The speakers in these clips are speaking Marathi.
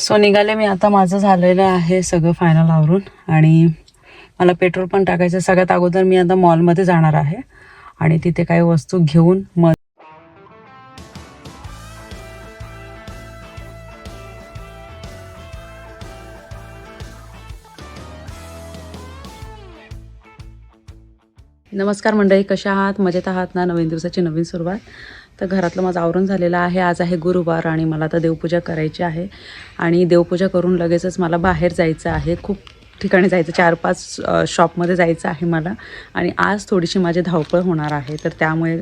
सो निघाले मी आता. माझं झालेलं आहे सगळं फायनल आवरून आणि मला पेट्रोल पण टाकायचं. सगळ्यात अगोदर मी आता मॉलमध्ये जाणार आहे आणि तिथे काही वस्तू घेऊन मग नमस्कार मंडळी, कशा आहात? मजेत आहात ना? नवीन दिवसाची नवीन सुरुवात. तर घरातलं माझं आवरून झालेलं आहे. आज आहे गुरुवार आणि मला आता देवपूजा करायची आहे आणि देवपूजा करून लगेचच मला बाहेर जायचं आहे. खूप ठिकाणी जायचं, 4-5 शॉपमध्ये जायचं आहे मला. आणि आज थोडीशी माझी धावपळ होणार आहे. तर त्यामुळे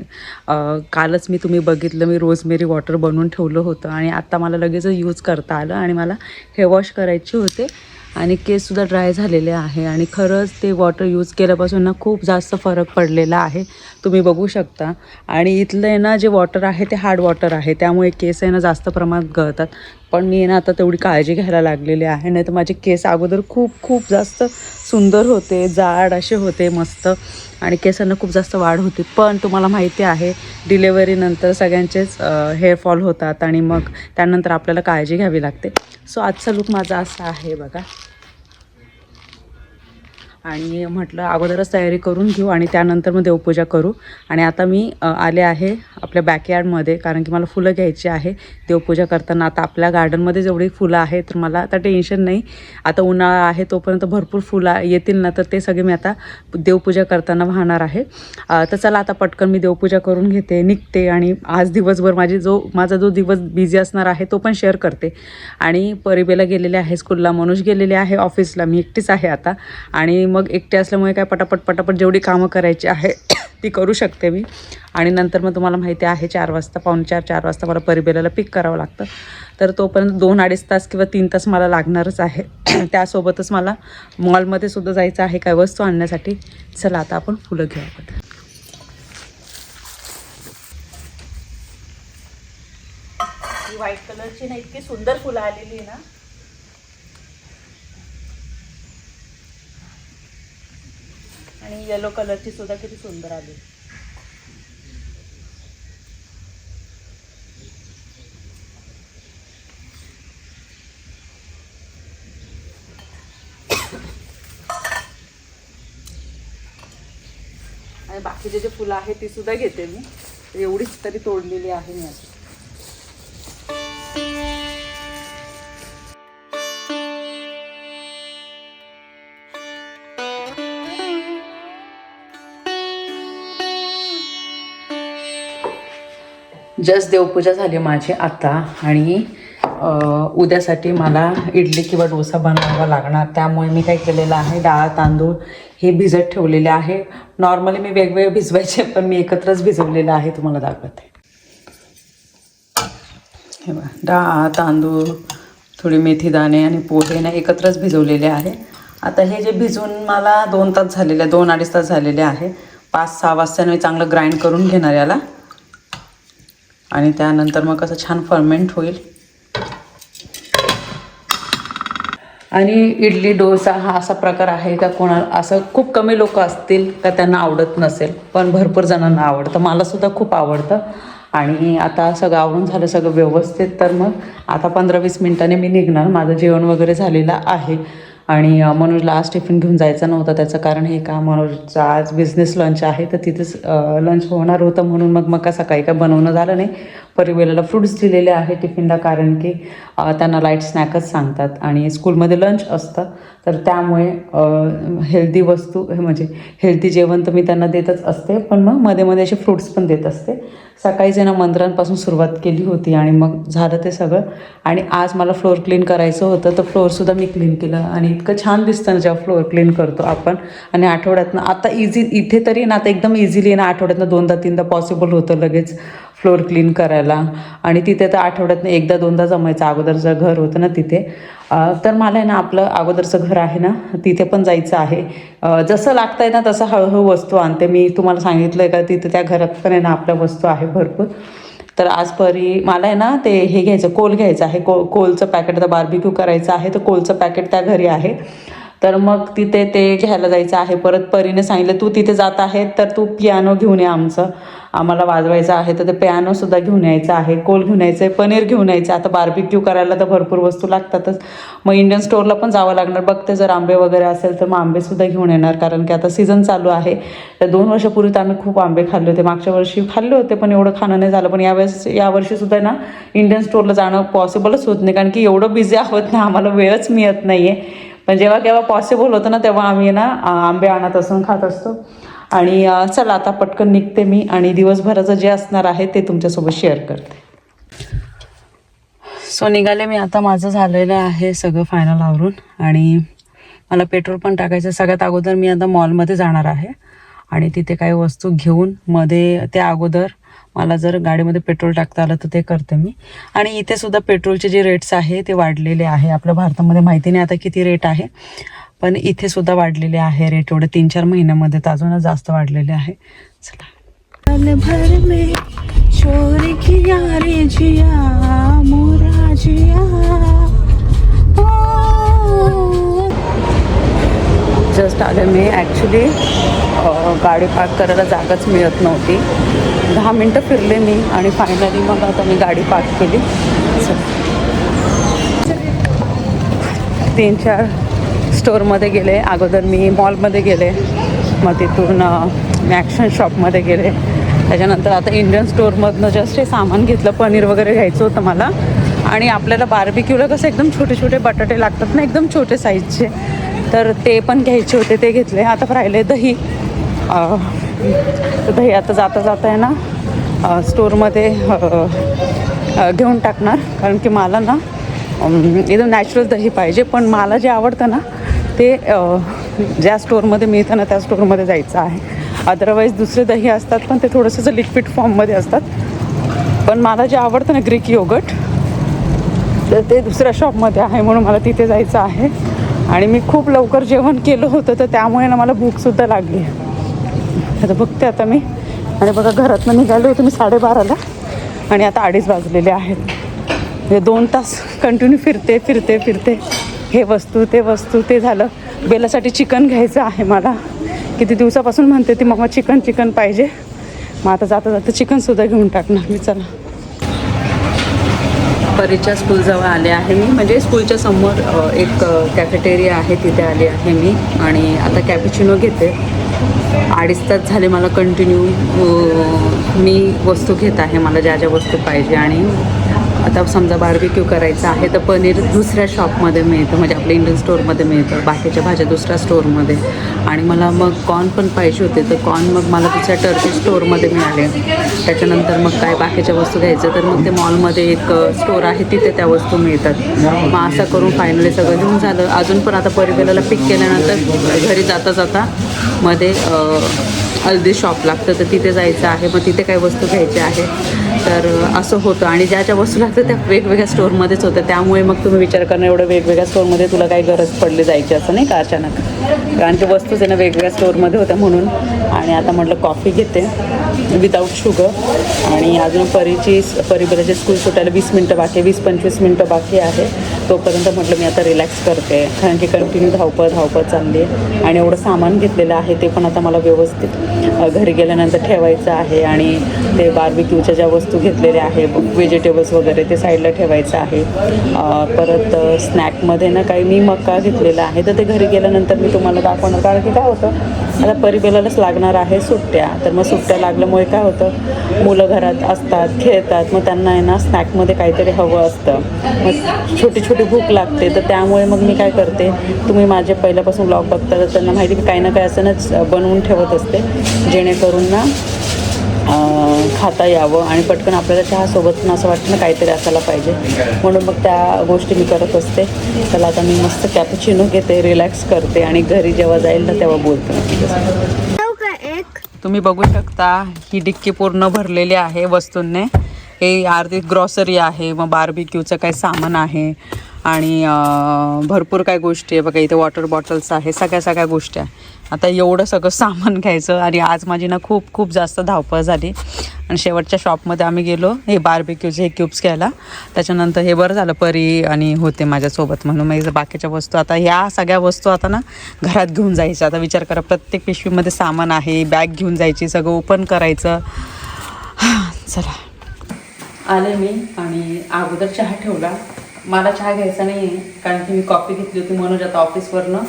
कालच तुम्ही बघितलं, मी रोजमेरी वॉटर बनवून ठेवलं होतं आणि आत्ता मला लगेच यूज करता आलं. आणि मला हेअर वॉश करायचे होते आणि केससुद्धा ड्राय झालेले आहे आणि खरंच ते वॉटर यूज केल्यापासून ना खूप जास्त फरक पडलेला आहे, तुम्ही बघू शकता. आणि इथलं आहे ना जे वॉटर आहे ते हार्ड वॉटर आहे, त्यामुळे केस आहे ना जास्त प्रमाणात गळतात. पण मी ना आता तेवढी काळजी घ्यायला लागलेली आहे. नाही तर माझे केस अगोदर खूप खूप जास्त सुंदर होते, जाड असे होते मस्त, आणि केसांना खूप जास्त वाढ होती. पण तुम्हाला माहिती आहे डिलेवरीनंतर सगळ्यांचेच हेअरफॉल होतात आणि मग त्यानंतर आपल्याला काळजी घ्यावी लागते. सो आजचा लुक माझा असा आहे बघा. आणि म्हटलं अगोदरच तयारी करून घेऊ आणि त्यानंतर मग देवपूजा करू. आणि आता मी आले आहे आपल्या बॅकयार्डमध्ये, कारण की मला फुलं घ्यायची आहे देवपूजा करताना. आता आपल्या गार्डनमध्ये जेवढी फुलं आहेत तर मला आता टेन्शन नाही. आता उन्हाळा आहे तोपर्यंत भरपूर फुलं येतील ना, तर ते सगळे मी आता देवपूजा करताना वाहणार आहे. तर चला आता पटकन मी देवपूजा करून घेते, निघते. आणि आज दिवसभर माझा जो दिवस बिझी असणार आहे तो पण शेअर करते. आणि परिबेला गेलेले आहे स्कूलला, मनोज गेलेले आहे ऑफिसला, मी एकटीच आहे आता. आणि मग एकटे असल्यामुळे काय पटापट जेवढी कामं करायची आहे ती करू शकते मी. आणि नंतर मग तुम्हाला माहिती आहे 4 वाजता, 4:45 वाजता मला परिबेलाला पिक करावं लागतं. तर तोपर्यंत 2-2.5 तास किंवा 3 तास मला लागणारच आहे. त्यासोबतच मला मॉलमध्ये सुद्धा जायचं आहे काय वस्तू आणण्यासाठी. चला आता आपण फुलं घेऊया. ही व्हाईट कलरची ना इतकी सुंदर फुलं आलेली ना, आणि येलो कलरची सुद्धा किती सुंदर आली. आणि बाकीचे जे फुलं आहेत ती सुद्धा घेते मी. एवढीच तरी तोडलेली आहे मी आता. जस्ट देवपूजा झाली माझी आता. आणि उद्यासाठी मला इडली किंवा डोसा बनवावा लागणार. त्यामुळे मी काय केलेलं आहे, डाळ तांदूळ हे भिजत ठेवलेले आहे. नॉर्मली मी वेगवेगळे भिजवायचे, पण मी एकत्रच भिजवलेलं आहे, तुम्हाला दाखवते. हे बघा, डाळ तांदूळ थोडी मेथी दाणे आणि पोहे ना एकत्रच भिजवलेले आहे. आता हे जे भिजवून मला 2 तास झालेले, 2-2.5 तास झालेले आहे. 5-6 वाजता मी चांगलं ग्राइंड करून घेणार याला. आणि त्यानंतर मग कसं छान फर्मेंट होईल. आणि इडली डोसा हा असा प्रकार आहे का कोणाला, असं खूप कमी लोक असतील का त्यांना आवडत नसेल, पण भरपूर जणांना आवडतं. मलासुद्धा खूप आवडतं. आणि आता सगळं आवरून झालं, सगळं व्यवस्थित. तर मग आता 15-20 मिनिटांनी मी निघणार. माझं जेवण वगैरे झालेलं आहे. आणि मनोजला आज टिफिन घेऊन जायचं नव्हतं, त्याचं कारण हे का, मनोजचा आज बिझनेस लंच आहे तर तिथेच लंच होणार होतं, म्हणून मग का सकाळी काय बनवणं झालं नाही. परिवेलाला फ्रूट्स दिलेले आहे टिफिनला, कारण की त्यांना लाईट स्नॅकच सांगतात आणि स्कूलमध्ये लंच असतं. तर त्यामुळे हेल्दी वस्तू म्हणजे हेल्दी जेवण तर मी त्यांना देतच असते, पण मग मध्ये मध्ये असे फ्रूट्स पण देत असते. सकाळीच ना मंदिरांपासून सुरुवात केली होती आणि मग झालं ते सगळं. आणि आज मला फ्लोअर क्लीन करायचं होतं, तर फ्लोअरसुद्धा मी क्लीन केलं. आणि इतकं छान दिसतं ना जेव्हा फ्लोअर क्लीन करतो आपण. आणि आठवड्यातनं आता इथे तरी ना आता एकदम इझिली ना आठवड्यातनं 2-3दा पॉसिबल होतं लगेच फ्लोअर क्लीन करायला. आणि तिथे तर आठवड्यातनं 1-2दा जमायचं. अगोदरचं घर होतं ना तिथे, तर मला आहे ना आपलं अगोदरचं घर आहे ना तिथे पण जायचं आहे. जसं लागतं आहे ना तसं हळूहळू वस्तू आणते. मी तुम्हाला सांगितलं आहे का तिथे त्या घरात पण आहे ना आपल्या वस्तू आहे भरपूर. तर आज मला आहे ना ते हे घ्यायचं, कोल घ्यायचं आहे. कोलचं पॅकेट, आता बार्बिक्यू करायचं आहे तर कोलचं पॅकेट त्या घरी आहे. तर मग तिथे ते घ्यायला जायचं आहे. परत परीने सांगितलं तू तिथे जात आहे तर तू पियानो घेऊन ये, आम्हाला वाजवायचं आहे तर ते पियानोसुद्धा घेऊन यायचं आहे, कोल घेऊन यायचं आहे, पनीर घेऊन यायचं. आता बार्बिक्यू करायला तर भरपूर वस्तू लागतातच. मग इंडियन स्टोअरला पण जावं लागणार. बघते जर आंबे वगैरे असेल तर मग आंबेसुद्धा घेऊन येणार, कारण की आता सीझन चालू आहे. तर 2 वर्षापूर्वी तर आम्ही खूप आंबे खाल्ले होते. मागच्या वर्षी खाल्ले होते पण एवढं खाणं नाही झालं. पण यावर्षीसुद्धा ना इंडियन स्टोअरला जाणं पॉसिबलच होत नाही, कारण की एवढं बिझी आहोत ना, आम्हाला वेळच मिळत नाही आहे. पण जेव्हा केव्हा पॉसिबल होतं ना तेव्हा आम्ही ना आंबे आणत असून खात असतो. आणि चला आता पटकन निघते मी आणि दिवसभराचं जे असणार आहे ते तुमच्यासोबत शेअर करते. सो निघाले मी आता. माझं झालेलं आहे सगळं फायनल आवरून आणि मला पेट्रोल पण टाकायचं. सगळ्यात अगोदर मी आता मॉलमध्ये जाणार आहे आणि तिथे काही वस्तू घेऊन मध्ये त्या अगोदर मला जर गाडीमध्ये पेट्रोल टाकता आलं तर ते करते मी. आणि इथे सुद्धा पेट्रोलचे जे रेट्स आहे ते वाढलेले आहे. आपल्या भारतामध्ये माहिती नाही आता किती रेट आहे, पण इथे सुद्धा वाढलेले आहे रेट. एवढे 3-4 महिन्यामध्ये तर अजूनच जास्त वाढलेले आहे. चला जस्ट आले मी. ॲक्च्युली गाडी पार्क करायला जागाच मिळत नव्हती. 10 मिनटं फिरले मी आणि फायनली मग आता मी गाडी पार्क केली. 3-4 स्टोअरमध्ये गेले. अगोदर मी मॉलमध्ये गेले, मग तिथून मी ॲक्शन शॉपमध्ये गेले. त्याच्यानंतर आता इंडियन स्टोअरमधनं जस्ट हे सामान घेतलं. पनीर वगैरे घ्यायचं होतं मला. आणि आपल्याला बार्बिक्यूला कसं एकदम छोटे छोटे बटाटे लागतात ना, एकदम छोटे साईजचे, तर ते पण घ्यायचे होते, ते घेतले. आता राहिले दही. दही आता जाता जाता आहे ना स्टोअरमध्ये घेऊन टाकणार, कारण की मला ना एकदम नॅचरल दही पाहिजे. पण मला जे आवडतं ना ते ज्या स्टोअरमध्ये मिळतं ना त्या स्टोअरमध्ये जायचं आहे. अदरवाईज दुसरे दही असतात पण ते थोडंसं लिक्विड फॉर्ममध्ये असतात. पण मला जे आवडतं ना ग्रीक योगर्ट, तर ते दुसऱ्या शॉपमध्ये आहे, म्हणून मला तिथे जायचं आहे. आणि मी खूप लवकर जेवण केलं होतं तर त्यामुळे ना मला भूकसुद्धा लागली. आता बघते आता मी. आणि बघा घरातनं निघाले होते मी 12:30ला आणि आता 2:30 वाजलेले आहेत. हे 2 तास कंटिन्यू फिरते फिरते फिरते. हे वस्तू ते झालं. बेलासाठी चिकन घ्यायचं आहे मला. किती दिवसापासून म्हणते ती मग चिकन पाहिजे. मग आता जाता जाता चिकनसुद्धा घेऊन टाकणार मी. चला परीच्या स्कूलजवळ आले आहे मी, म्हणजे स्कूलच्या समोर एक कॅफेटेरिया आहे तिथे आले आहे मी. आणि आता कॅपुचिनो घेते. 2.5 तास झाले मला कंटिन्यू मी वस्तू घेत आहे, मला ज्या ज्या वस्तू पाहिजे. आणि आता समजा बार्बिक्यू करायचं आहे तर पनीर दुसऱ्या शॉपमध्ये मिळतं, म्हणजे आपल्या इंडियन स्टोअरमध्ये मिळतं. बाकीच्या भाज्या दुसऱ्या स्टोअरमध्ये. आणि मला मग कॉर्न पण पाहिजे होते, तर कॉर्न मग मला दुसऱ्या टर्की स्टोअरमध्ये मिळाले. त्याच्यानंतर मग काय बाकीच्या वस्तू घ्यायचं तर मग ते मॉलमध्ये एक स्टोअर आहे तिथे त्या वस्तू मिळतात. मग असं करून फायनली सगळं घेऊन झालं. अजून पण आता परिबेलाला पिक केल्यानंतर घरी जाता जाता मध्ये हल्दी शॉप लागतं तर तिथे जायचं आहे. मग तिथे काही वस्तू घ्यायची आहे. तर असं होतं. आणि ज्या ज्या वस्तू लागतात त्या वेगवेगळ्या स्टोअरमध्येच होत्या. त्यामुळे मग तुम्ही विचार करणं एवढं वेगवेगळ्या स्टोअरमध्ये तुला काही गरज पडली जायची असं नाही का अचानक, कारण की वस्तूच आहे ना वेगवेगळ्या स्टोअरमध्ये होत्या म्हणून. आणि आता म्हटलं कॉफी घेते विदाऊट शुगर. आणि अजून परिबेलाची स्कूल सुटायला 20 मिनटं बाकी आहे, 20-25 मिनटं बाकी आहे. तोपर्यंत म्हटलं मी आता रिलॅक्स करते, कारण की कंटिन्यू धावपळ चालली आहे. आणि एवढं सामान घेतलेलं आहे ते पण आता मला व्यवस्थित घरी गेल्यानंतर ठेवायचं आहे. आणि ते बार्बिक्यूच्या ज्या वस्तू घेतलेल्या आहे व्हेजिटेबल्स वगैरे ते साईडला ठेवायचं आहे. परत स्नॅकमध्ये ना काही मी मका घेतलेला आहे तर ते घरी गेल्यानंतर मी तुम्हाला दाखवणार, कारण की काय होतं आता परिबेलालाच लागणार आहे सुट्ट्या. तर मग सुट्ट्या लागल्यामुळे काय होतं मुलं घरात असतात, खेळतात, मग त्यांना आहे ना स्नॅकमध्ये काहीतरी हवं असतं. मग छोटी छोटी भूक लागते. तर त्यामुळे मग मी काय करते, तुम्ही माझे पहिल्यापासून ब्लॉग बघता तर त्यांना माहिती की काही ना काही असं बनवून ठेवत असते जेणेकरून ना खाता यावं. आणि पटकन आपल्याला चहासोबत पण असं वाटतं ना काहीतरी असायला पाहिजे, म्हणून मग त्या गोष्टी मी करत असते. त्याला आता मी मस्त कॅपुचिनो घेते, रिलॅक्स करते आणि घरी जेव्हा जाईल ना तेव्हा बोलते. तुम्ही बघू शकता ही डिक्की पूर्ण भरलेली आहे वस्तूंनी. हे अर्धी ग्रॉसरी आहे, मग बार्बिक्यूचं काही सामान आहे आणि भरपूर काय गोष्टी आहे बघा. इथे वॉटर बॉटल्स आहे, सगळ्या गोष्टी आहे. आता एवढं सगळं सामान घ्यायचं आणि आज माझी ना खूप जास्त धावपळ झाली. आणि शेवटच्या शॉपमध्ये आम्ही गेलो हे बार्बिक्यूचे हे क्यूब्स घ्यायला. त्याच्यानंतर हे बरं झालं परी आणि होते माझ्यासोबत म्हणून मग बाकीच्या वस्तू आता ह्या सगळ्या वस्तू आता ना घरात घेऊन जायच्या. आता विचार करा प्रत्येक पिशवीमध्ये सामान आहे, बॅग घेऊन जायची, सगळं ओपन करायचं. चला आले मी आणि अगोदर चहा ठेवला. मला चहा घ्यायचा नाही आहे कारण की मी कॉफी घेतली होती. मनोज आता ऑफिसवरनं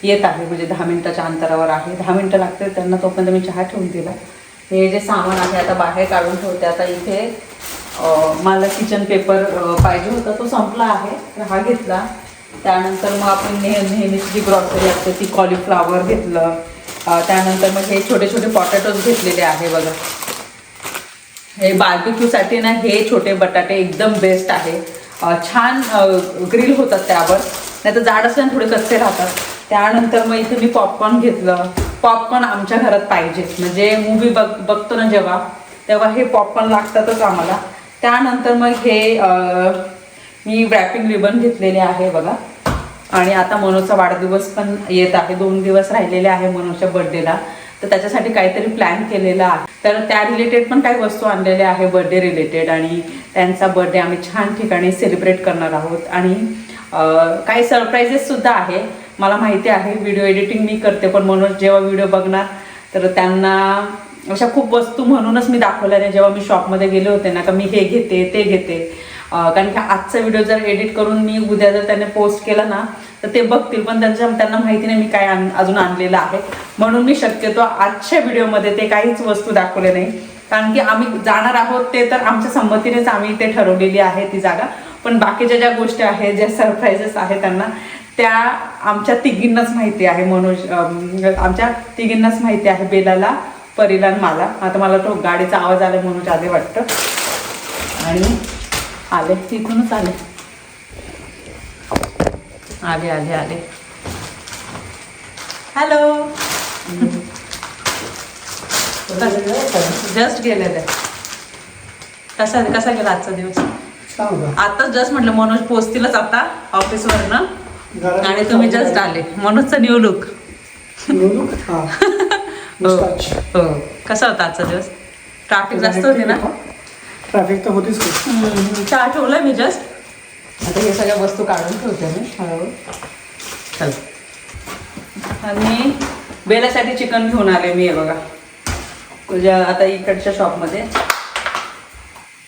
येत आहे म्हणजे 10 मिनटाच्या अंतरावर आहे. 10 मिनटं लागते त्यांना, तोपर्यंत मी चहा ठेवून दिला. हे जे सामान आहे आता बाहेर काढून ठेवते. आता इथे मला किचन पेपर पाहिजे होता, तो संपला आहे तर हा घेतला. त्यानंतर मग आपण नेहमीची जी ग्रॉसरी असते ती कॉलीफ्लावर घेतलं. त्यानंतर मग हे छोटे छोटे पोटॅटोज घेतलेले आहे बघा. हे बार्बिक्यूसाठी ना हे छोटे बटाटे एकदम बेस्ट आहे. छान ग्रिल होतात त्यावर, नाही तर जाड असल्याने थोडे कच्चे राहतात. त्यानंतर मग इथे मी पॉपकॉर्न घेतलं. पॉपकॉर्न आमच्या घरात पाहिजे, म्हणजे मूवी बघतो ना जेव्हा तेव्हा हे पॉपकॉर्न लागतातच आम्हाला. त्यानंतर मग हे मी वॅपिंग रिबन घेतलेले आहे बघा. आणि आता मनोजचा वाढदिवस पण येत आहे, 2 दिवस राहिलेले आहे मनोजच्या बर्थडेला. तर त्याच्यासाठी काहीतरी प्लॅन केलेला आहे. तर त्या रिलेटेड पण काही वस्तू आणलेल्या आहे बर्थडे रिलेटेड. आणि त्यांचा बर्थडे आम्ही छान ठिकाणी सेलिब्रेट करणार आहोत. आणि काही सरप्राईजेससुद्धा आहे. मला माहिती आहे व्हिडिओ एडिटिंग मी करते, पण मनोज जेव्हा व्हिडिओ बघणार तर त्यांना अशा खूप वस्तू म्हणूनच मी दाखवल्या नाही जेव्हा मी शॉपमध्ये गेले होते ना, का मी हे घेते ते घेते. कारण की आजचा व्हिडिओ जर एडिट करून मी उद्या जर त्याने पोस्ट केला ना तर ते बघतील, पण त्यांना माहिती नाही मी काय अजून आणलेलं आहे. म्हणून मी शक्यतो आजच्या व्हिडिओमध्ये ते काहीच वस्तू दाखवले नाही. कारण की आम्ही जाणार आहोत ते तर आमच्या संमतीनेच आम्ही ते ठरवलेली आहे ती जागा. पण बाकीच्या ज्या गोष्टी आहेत, ज्या सरप्राईजेस आहेत त्यांना, त्या आमच्या तिघींनाच माहिती आहे. मनोज आमच्या तिघींनाच माहिती आहे, बेलाला, परीला आणि मला. आता मला तो गाडीचा आवाज आला मनोज आले वाटतं. आणि आले तिथूनच आले आले आले आले हॅलो. जस्ट गेलेले. कसा गेला आजचा दिवस? आताच जस्ट म्हटलं मनोज पोचतीलच आता ऑफिसवरनं, आणि तुम्ही जस्ट आले. मनोजचा न्यू लुक. हो. कसा होता आजचा दिवस? ट्रॅफिक जास्त होती ना? ट्रॅफिक तर होतीच. चहा ठेवलं मी जस्ट. आता हे सगळ्या वस्तू काढून ठेवते मी हळूहळू. चल. आणि बेलासाठी चिकन घेऊन आले मी, हे बघा तुझ्या आता इकडच्या शॉपमध्ये.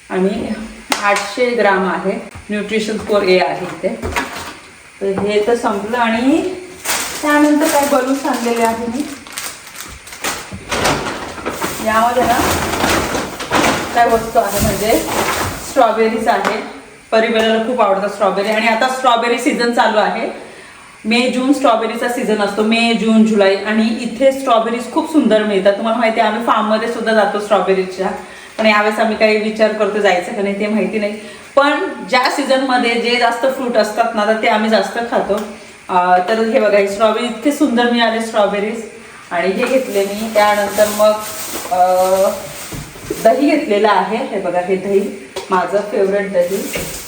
आणि 800 ग्राम आहे. न्यूट्रिशन स्कोर ए आहे इथे. तर हे तर संपलं. आणि त्यानंतर काय बलून्स आणलेले आहे मी. यामध्ये ना काय वस्तू आहे म्हणजे स्ट्रॉबेरीज आहे. परिबेलाला खूप आवडतात स्ट्रॉबेरी. आणि आता स्ट्रॉबेरी सीझन चालू आहे. मे जून स्ट्रॉबेरीचा सीझन असतो, मे जून जुलै. आणि इथे स्ट्रॉबेरीज खूप सुंदर मिळतात. तुम्हाला माहिती आहे आम्ही फार्ममध्ये सुद्धा जातो स्ट्रॉबेरीच्या, पण यावेळेस आम्ही काही विचार करतो जायचं का नाही ते माहिती नाही. पण ज्या सीझनमध्ये जे जास्त फ्रूट असतात ना तर ते आम्ही जास्त खातो. तर हे बघा ही स्ट्रॉबेरी इतके सुंदर मिळाले स्ट्रॉबेरीज. आणि हे घेतले मी. त्यानंतर मग दही घेतलेलं आहे. हे बघा हे दही माझं फेवरेट दही.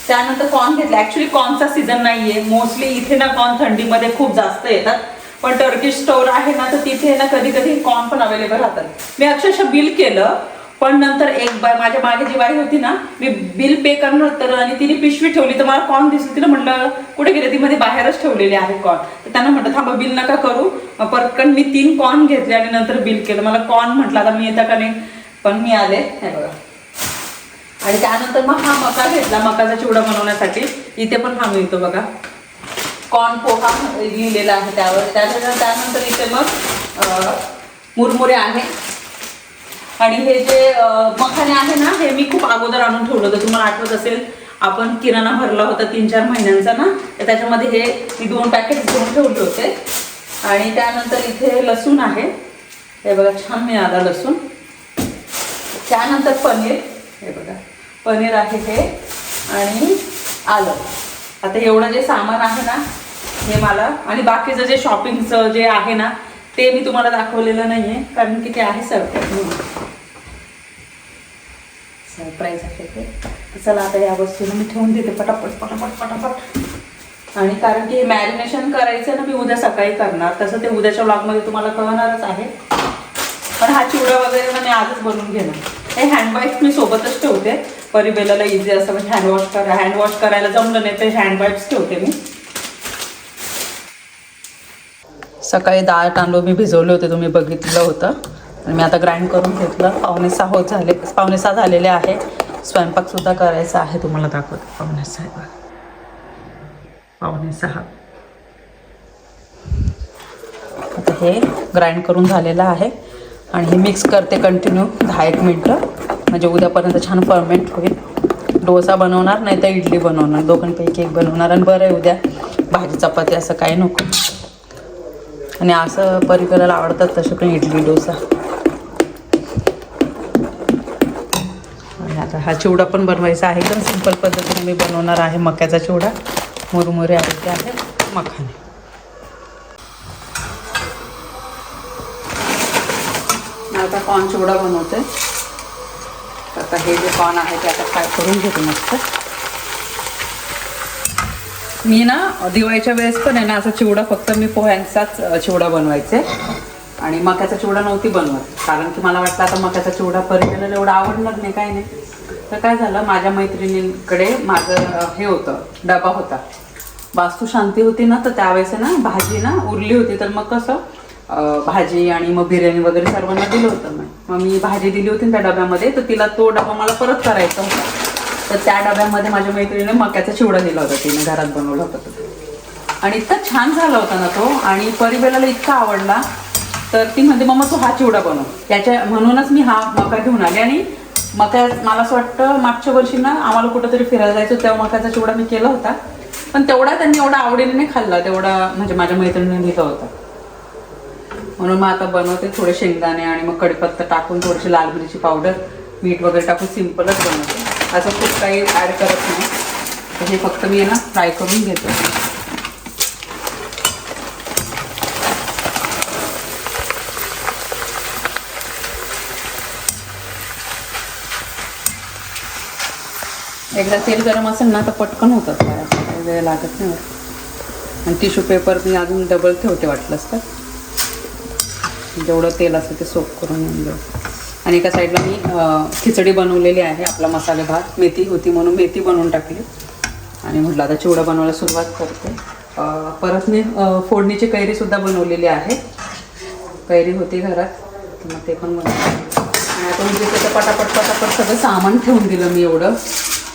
त्यानंतर कॉर्न घेतलं. ॲक्च्युली कॉर्नचा सीझन नाही आहे मोस्टली इथे ना. कॉर्न थंडीमध्ये खूप जास्त येतात, पण टर्किश स्टोर आहे ना तर तिथे ना कधी कधी कॉर्न पण अवेलेबल राहतात. मी अक्षरशः बिल केलं, पण नंतर एक बाय माझ्या मागे जी बाई होती ना, मी बिल पे करणार तर आणि तिने पिशवी ठेवली तर मला कॉर्न दिसली. तिला म्हटलं कुठे गेले, ती मध्ये बाहेरच ठेवलेली आहे कॉर्न. तर त्यांना म्हटलं थांबा बिल नका करू. पटकन मी 3 कॉर्न घेतले आणि नंतर बिल केलं. मला कॉर्न म्हटलं आता मी येता का नाही, पण मी आले. हे बघा. आणि त्यानंतर मग हा मका घेतला मकाचा चिवडा बनवण्यासाठी. इथे पण हा मिळतो बघा, कॉर्न पोहा लिहिलेला आहे त्यावर. त्यानंतर इथे मग मुरमुरे आहे. आणि हे जे मखाने आहे ना हे मी खूप अगोदर आणून ठेवलं होतं. तुम्हाला आठवत असेल आपण किराणा भरला होता 3-4 महिन्यांचा ना, तर त्याच्यामध्ये हे मी 2 पॅकेट घेऊन ठेवले होते. आणि त्यानंतर इथे लसूण आहे. हे बघा छान मिळाला लसूण. त्यानंतर पनीर. हे बघा पनीर आहे हे. आणि आलं. आता एवढं जे सामान आहे ना हे मला, आणि बाकीचं जे शॉपिंगचं जे आहे ना ते मी तुम्हाला दाखवलेलं नाही आहे कारण की ते आहे सरप्राईज आहे ते. चला आता या वस्तूला मी ठेवून देते पटापट पटापट पटापट. आणि कारण की मॅरिनेशन करायचं ना मी उद्या सकाळी करणार, तसं ते उद्याच्या व्लॉगमध्ये तुम्हाला कळणारच आहे. पण हा चिवडा वगैरे ना मी आजच बनवून घेणार. हे हँडवाईप्स मी सोबतच ठेवते, परिबेलाला इझी असं, म्हणजे हँडवॉश करायला जमलं नाही तर हँडवाईप्स ठेवते मी. सकाळी डाळ तांदूळ मी भिजवले होते, तुम्ही बघितलं होतं. आणि मी आता ग्राइंड करून घेतलं. 5:45 झालेले आहे. स्वयंपाकसुद्धा करायचा आहे, तुम्हाला दाखवते. 5:45. आता हे ग्राइंड करून झालेलं आहे आणि हे मिक्स करते कंटिन्यू 10-1 मिनटं, म्हणजे उद्यापर्यंत छान फर्मेंट होईल. डोसा बनवणार नाही तर इडली बनवणार, दोघांपैकी एक बनवणार. आणि बरं आहे उद्या भाजी चपाती असं काही नको. आणि असं परिकराला आवडतात तसं पण इडली डोसा. आणि आता हा चिवडा पण बनवायचा आहे, एकदम सिंपल पद्धतीने मी बनवणार आहे. मक्याचा चिवडा, मुरमुरे आवडते आहे, मखाने. आता कॉर्न चिवडा बनवते. आता हे जे कॉर्न आहे ते आता फ्राय करून घेते मस्त. मी ना दिवाळीच्या वेळेस पण आहे ना असा चिवडा, फक्त मी पोह्यांचाच चिवडा बनवायचे आणि मक्याचा चिवडा नव्हती बनवत. कारण की मला वाटलं आता मक्याचा चिवडा परिवाराला एवढं आवडणार नाही, काय नाही. तर काय झालं, माझ्या मैत्रिणींकडे माझं हे होतं, डबा होता. वास्तुशांती होती ना, तर त्यावेळेस ना भाजी ना उरली होती. तर मग कसं भाजी आणि मग बिर्याणी वगैरे सर्वांना दिलं होतं. मग मी भाजी दिली होती त्या डब्यामध्ये, तर तिला तो डबा मला परत करायचा होता. तर त्या डब्यामध्ये माझ्या मैत्रिणीने मक्याचा चिवडा दिला होता, तिने घरात बनवला होता तो. आणि इतका छान झाला होता ना तो, आणि परिबेलाला इतका आवडला. तर ती म्हणते मम्मा तू हा चिवडा बनव. म्हणूनच मी हा मका घेऊन आले. आणि मका मला असं वाटतं मागच्या वर्षी ना आम्हाला कुठंतरी फिरायला जायचं, तेव्हा मक्याचा चिवडा मी केला होता. पण तेवढा त्यांनी एवढा आवडीने नाही खाल्ला, तेवढा म्हणजे माझ्या मैत्रिणीने दिला होता. म्हणून मग आता बनवते. थोडे शेंगदाणे आणि मग कढीपत्ता टाकून, थोडीशी लाल मिरची पावडर, मीठ वगैरे टाकून सिंपलच बनवते. असं खूप काही ॲड करत नाही. तर हे फक्त मी ना फ्राय करून घेते. एकदा तेल गरम असेल ना तर पटकन होतं, काही वेळ लागत नाही. आणि टिश्यू पेपर मी अजून डबल ठेवते वाटलंच तर, जेवढं तेल असतं ते सोप करून घेऊन देऊ. आणि एका साईडला मी खिचडी बनवलेली आहे, आपला मसाले भात. मेथी होती म्हणून मेथी बनवून टाकली. आणि म्हटलं आता चिवडा बनवायला सुरुवात करते. परत मी फोडणीची कैरीसुद्धा बनवलेली आहे. कैरी होती घरात, तर मग ते पण बनवलं. आणि आता म्हणजे त्याचं पटापट सगळं सामान ठेवून दिलं मी एवढं.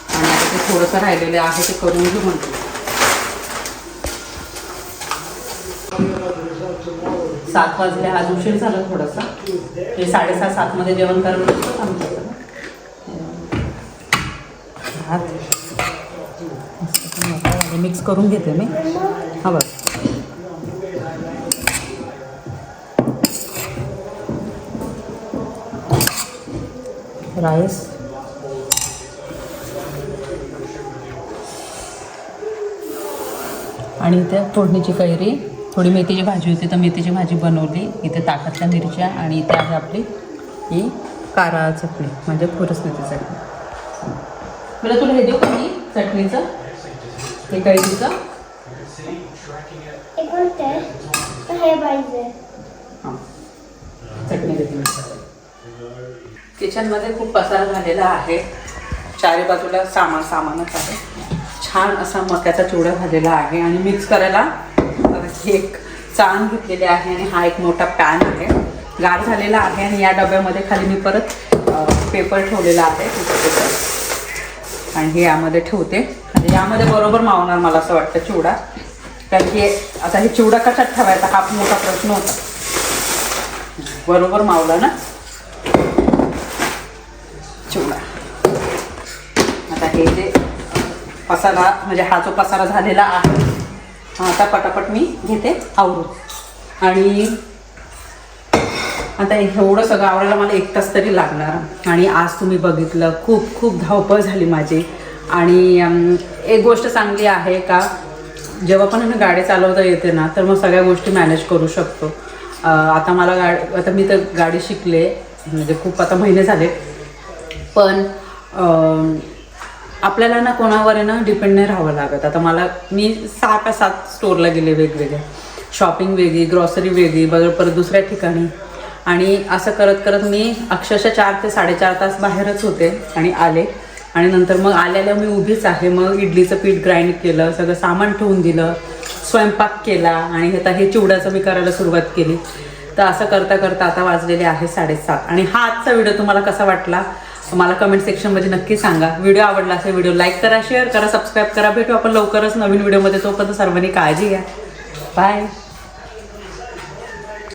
आणि आता ते थोडंसं राहिलेलं आहे ते करून घेऊ म्हणतो. 7 वाजले, आज उशीर झाला थोडासा. ते 6:30-7 मध्ये जेवण करायला लागतं आमच्याकडं. मिक्स करून घेते मी. हा बघ, राईस आणि इथे फोडणीची कैरी, थोडी मेथीची भाजी होती तर मेथीची भाजी बनवली. इथे ताकातल्या मिरच्या आणि इथे आहे आपली ही कारा चटणी, म्हणजे फुरसणीची चटणी. मला तुला हे देऊ का मी चटणीचं, हे कैरीचं? हां, चटणी देते मी. किचनमध्ये खूप पसारा झालेला आहे, चारी बाजूला सामानच आहे. छान असा मक्याचा चिवडा झालेला आहे. आणि मिक्स करायला एक चाळण घेतलेली आहे आणि हा एक मोठा पॅन आहे, गार झालेला आहे. आणि या डब्यामध्ये खाली मी परत पेपर ठेवलेला आहे, पेपर. आणि हे यामध्ये ठेवते, म्हणजे यामध्ये बरोबर मावणार मला असं वाटतं चिवडा. कारण की आता हे चिवडा कशात ठेवायचा हा मोठा प्रश्न होता. बरोबर मावला ना चिवडा. आता हे जे पसारा, म्हणजे हा जो पसारा झालेला आहे, आता पटापट मी घेते आवरून. आणि आता एवढं सगळं आवरायला मला 1 तास तरी लागणार. आणि आज तुम्ही बघितलं खूप धावपळ झाली माझी. आणि एक गोष्ट चांगली आहे का, जेव्हा पण गाडी चालवता येते ना तर मग सगळ्या गोष्टी मॅनेज करू शकतो. आता मी तर गाडी शिकले, म्हणजे खूप आता महिने झाले. पण आपल्याला ना कोणावर आहे ना डिपेंड नाही राहावं लागत. आता मी 6 का 7 स्टोअरला गेले, वेगवेगळे शॉपिंग वेगळी, ग्रॉसरी वेगळी, परत दुसऱ्या ठिकाणी. आणि असं करत करत मी अक्षरशः 4 ते 4.5 तास बाहेरच होते आणि आले. आणि नंतर मग आल्याला मी उभीच आहे. मग इडलीचं पीठ ग्राइंड केलं, सगळं सामान ठेवून दिलं, स्वयंपाक केला आणि आता हे चिवड्याचं मी करायला सुरुवात केली. तर असं करता करता आता वाजलेले आहे 7:30. आणि हा आजचा व्हिडिओ तुम्हाला कसा वाटला मला कमेंट सेक्शनमध्ये नक्की सांगा. व्हिडिओ आवडला असेल व्हिडिओ लाईक करा, शेअर करा, सबस्क्राईब करा. भेटू आपण लवकरच नवीन व्हिडिओमध्ये. तोपर्यंत सर्वांनी काळजी घ्या. बाय.